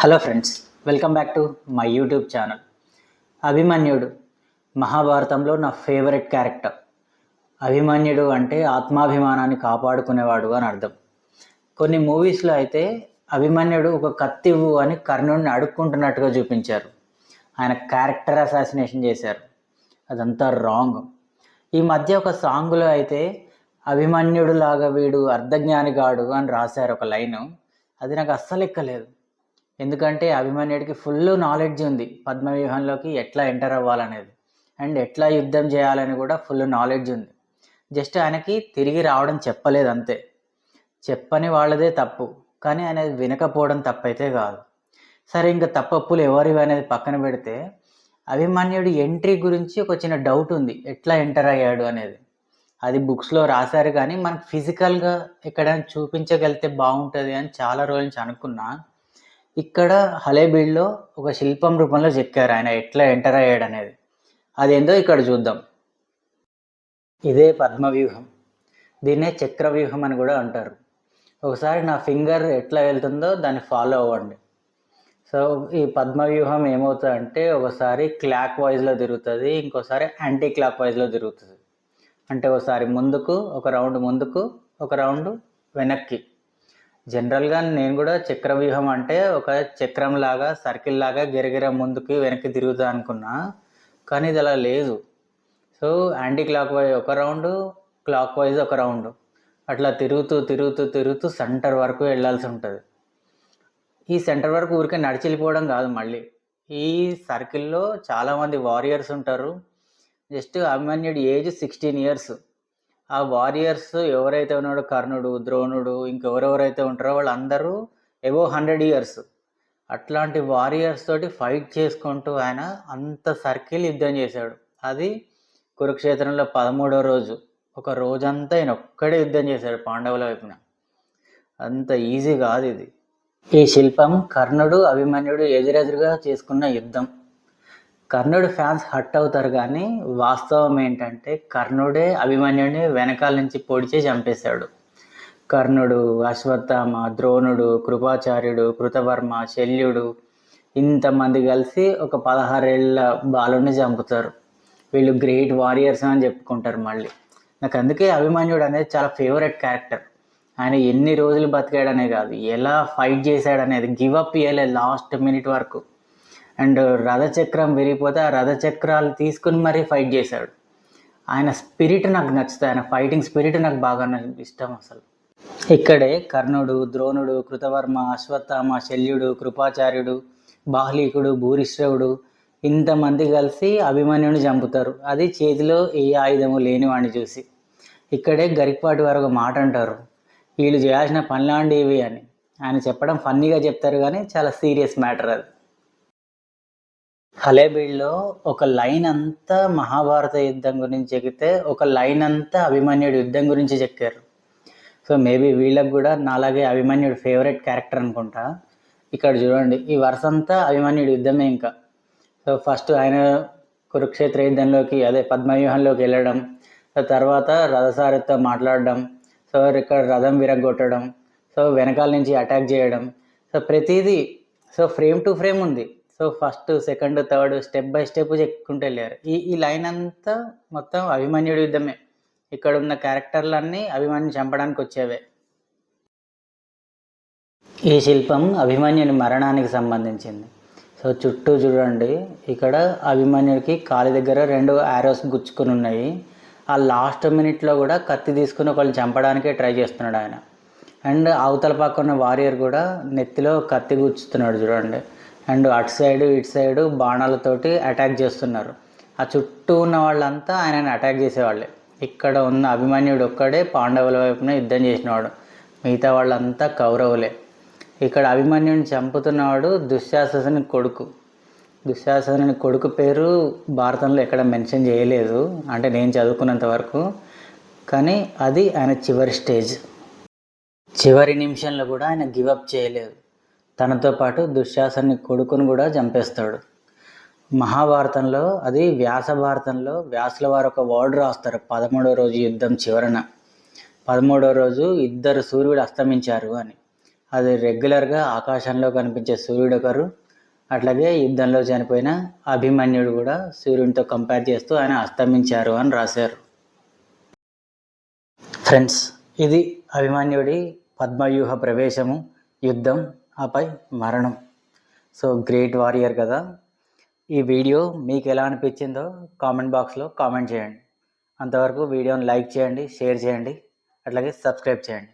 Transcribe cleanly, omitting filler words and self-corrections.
Hello friends, welcome back to my YouTube channel. అభిమన్యుడు మహాభారతంలో నా favourite character. అభిమన్యుడు అంటే ఆత్మాభిమానాన్ని కాపాడుకునేవాడు అని అర్థం. కొన్ని మూవీస్లో అయితే అభిమన్యుడు ఒక కత్తివ్వు అని కర్ణుడిని అడుక్కుంటున్నట్టుగా చూపించారు. ఆయన క్యారెక్టర్ అసాసినేషన్ చేశారు. అదంతా రాంగ్. ఈ మధ్య ఒక సాంగ్లో అయితే అభిమన్యుడు లాగా వీడు అర్ధజ్ఞానిగాడు అని రాశారు ఒక లైను. అది నాకు అస్సలు ఎక్కలేదు. ఎందుకంటే అభిమన్యుడికి ఫుల్ నాలెడ్జ్ ఉంది పద్మవ్యూహంలోకి ఎట్లా ఎంటర్ అవ్వాలనేది, అండ్ ఎట్లా యుద్ధం చేయాలని కూడా ఫుల్ నాలెడ్జ్ ఉంది. జస్ట్ ఆయనకి తిరిగి రావడం చెప్పలేదు అంతే. చెప్పని వాళ్ళదే తప్పు, కానీ ఆయన వినకపోవడం తప్పైతే కాదు. సరే, ఇంకా తప్పప్పులు ఎవరివి అనేది పక్కన పెడితే అభిమన్యుడి ఎంట్రీ గురించి ఒక చిన్న డౌట్ ఉంది, ఎట్లా ఎంటర్ అయ్యాడు అనేది. అది బుక్స్లో రాశారు, కానీ మనకు ఫిజికల్గా ఎక్కడైనా చూపించగలిగితే బాగుంటుంది అని చాలా రోజుల నుంచి అనుకున్నా. ఇక్కడ హలేబీడ్లో ఒక శిల్పం రూపంలో చెక్కారు ఆయన ఎట్లా ఎంటర్ అయ్యాడు అనేది. అదేందో ఇక్కడ చూద్దాం. ఇదే పద్మవ్యూహం. దీన్నే చక్రవ్యూహం అని కూడా అంటారు. ఒకసారి నా ఫింగర్ ఎట్లా వెళ్తుందో దాన్ని ఫాలో అవ్వండి. సో ఈ పద్మవ్యూహం ఏమవుతుందంటే ఒకసారి క్లాక్ వైజ్లో తిరుగుతుంది, ఇంకోసారి యాంటీ క్లాక్ వైజ్లో తిరుగుతుంది. అంటే ఒకసారి ముందుకు ఒక రౌండ్, ముందుకు ఒక రౌండ్, వెనక్కి. జనరల్గా నేను కూడా చక్రవ్యూహం అంటే ఒక చక్రం లాగా, సర్కిల్ లాగా గిరగిర ముందుకి వెనక్కి తిరుగుతా అనుకున్నా, కానీ ఇది అలా లేదు. సో యాంటీ క్లాక్ వైజ్ ఒక రౌండ్, క్లాక్ వైజ్ ఒక రౌండ్, అట్లా తిరుగుతూ తిరుగుతూ తిరుగుతూ సెంటర్ వరకు వెళ్ళాల్సి ఉంటుంది. ఈ సెంటర్ వరకు ఊరికే నడిచి వెళ్ళిపోవడం కాదు, మళ్ళీ ఈ సర్కిల్లో చాలామంది వారియర్స్ ఉంటారు. జస్ట్ అభిమన్యుడి ఏజ్ 16 years. ఆ వారియర్స్ ఎవరైతే ఉన్నాడో కర్ణుడు, ద్రోణుడు, ఇంకెవరెవరైతే ఉంటారో వాళ్ళందరూ అబోవ్ 100 years. అట్లాంటి వారియర్స్ తోటి ఫైట్ చేసుకుంటూ ఆయన అంత సర్కిల్ యుద్ధం చేశాడు. అది కురుక్షేత్రంలో 13వ రోజు. ఒక రోజంతా ఆయన ఒక్కడే యుద్ధం చేశాడు పాండవుల వైపున. అంత ఈజీ కాదు ఇది. ఈ శిల్పం కర్ణుడు అభిమన్యుడు ఎదురెదురుగా చేసుకున్న యుద్ధం. కర్ణుడు ఫ్యాన్స్ హట్ అవుతారు, కానీ వాస్తవం ఏంటంటే కర్ణుడే అభిమన్యుడిని వెనకాల నుంచి పొడిచే చంపేశాడు. కర్ణుడు, అశ్వత్థామ, ద్రోణుడు, కృపాచార్యుడు, కృతవర్మ, శల్యుడు ఇంతమంది కలిసి ఒక 16 ఏళ్ల బాలుని చంపుతారు. వీళ్ళు గ్రేట్ వారియర్స్ అని చెప్పుకుంటారు. మళ్ళీ నాకు అందుకే అభిమన్యుడు అనేది చాలా ఫేవరెట్ క్యారెక్టర్. ఆయన ఎన్ని రోజులు బతికాడనే కాదు, ఎలా ఫైట్ చేశాడనేది, గివ్ అప్ ఇయ్యలేదు లాస్ట్ మినిట్ వరకు. అండ్ రథచక్రం విరిగిపోతే ఆ రథచక్రాలు తీసుకుని మరీ ఫైట్ చేశాడు. ఆయన స్పిరిట్ నాకు నచ్చుతుంది, ఆయన ఫైటింగ్ స్పిరిట్ నాకు బాగా ఇష్టం అసలు. ఇక్కడే కర్ణుడు, ద్రోణుడు, కృతవర్మ, అశ్వత్థామ, శల్యుడు, కృపాచార్యుడు, బాహ్లీకుడు, భూరిశ్రవుడు ఇంతమంది కలిసి అభిమన్యుని చంపుతారు. అది చేతిలో ఏ ఆయుధము లేని వాడిని చూసి. ఇక్కడే గరికపాటి వారు ఒక మాట అంటారు, వీళ్ళు చేయాల్సిన పనులాంటివి అని. ఆయన చెప్పడం ఫన్నీగా చెప్తారు, కానీ చాలా సీరియస్ మ్యాటర్ అది. హలేబీడ్లో ఒక లైన్ అంతా మహాభారత యుద్ధం గురించి చెక్కితే ఒక లైన్ అంతా అభిమన్యుడి యుద్ధం గురించి చెక్కారు. సో మేబీ వీళ్ళకి కూడా నాలాగే అభిమన్యుడి ఫేవరెట్ క్యారెక్టర్ అనుకుంటా. ఇక్కడ చూడండి, ఈ వరుస అంతా అభిమన్యుడి యుద్ధమే. ఇంకా సో ఫస్ట్ ఆయన కురుక్షేత్ర యుద్ధంలోకి, అదే పద్మవ్యూహంలోకి వెళ్ళడం, తర్వాత రథసారథితో మాట్లాడడం, సో ఇక్కడ రథం విరగొట్టడం, సో వెనకాల నుంచి అటాక్ చేయడం, సో ప్రతిదీ సో ఫ్రేమ్ టు ఫ్రేమ్ ఉంది. So first, second, third step by step చెప్పుకుంటూ వెళ్ళారు. ఈ లైన్ అంతా మొత్తం అభిమన్యుడి యుద్ధమే. ఇక్కడ ఉన్న క్యారెక్టర్లన్నీ అభిమన్యుని చంపడానికి వచ్చేవే. ఈ శిల్పం అభిమన్యుని మరణానికి సంబంధించింది. సో చుట్టూ చూడండి, ఇక్కడ అభిమన్యుడికి కాలి దగ్గర 2 arrows గుచ్చుకుని ఉన్నాయి. ఆ లాస్ట్ మినిట్లో కూడా కత్తి తీసుకుని ఒకళ్ళు చంపడానికే ట్రై చేస్తున్నాడు ఆయన. అండ్ అవతల పక్క ఉన్న వారియర్ కూడా నెత్తిలో కత్తి గుచ్చుతున్నాడు చూడండి. అండ్ అటు సైడు ఇటు సైడు బాణాలతోటి అటాక్ చేస్తున్నారు. ఆ చుట్టూ ఉన్న వాళ్ళంతా ఆయనని అటాక్ చేసేవాళ్ళే. ఇక్కడ ఉన్న అభిమన్యుడు ఒక్కడే పాండవుల వైపున యుద్ధం చేసినవాడు, మిగతా వాళ్ళంతా కౌరవులే. ఇక్కడ అభిమన్యుడిని చంపుతున్నవాడు దుశ్శాసనుని కొడుకు. దుశ్శాసనుని కొడుకు పేరు భారతంలో ఎక్కడ మెన్షన్ చేయలేదు, అంటే నేను చదువుకున్నంత వరకు. కానీ అది ఆయన చివరి స్టేజ్. చివరి నిమిషంలో కూడా ఆయన గివప్ చేయలేదు. తనతో పాటు దుశ్శాసనుని కొడుకును కూడా చంపేస్తాడు. మహాభారతంలో, అది వ్యాస భారతంలో వ్యాసుల వారు ఒక వర్డ్ రాస్తారు 13వ రోజు యుద్ధం చివరన. 13వ రోజు 2 సూర్యుడు అస్తమించారు అని. అది రెగ్యులర్గా ఆకాశంలో కనిపించే సూర్యుడు ఒకరు, అట్లాగే యుద్ధంలో చనిపోయిన అభిమన్యుడు కూడా సూర్యునితో కంపేర్ చేస్తూ ఆయన అస్తమించారు అని రాశారు. ఫ్రెండ్స్, ఇది అభిమన్యుడి పద్మవ్యూహ ప్రవేశము, యుద్ధం, ఆపై మరణం. సో గ్రేట్ వారియర్ కదా. ఈ వీడియో మీకు ఎలా అనిపించిందో కామెంట్ బాక్స్లో కామెంట్ చేయండి. అంతవరకు వీడియోని లైక్ చేయండి, షేర్ చేయండి, అట్లాగే సబ్స్క్రైబ్ చేయండి.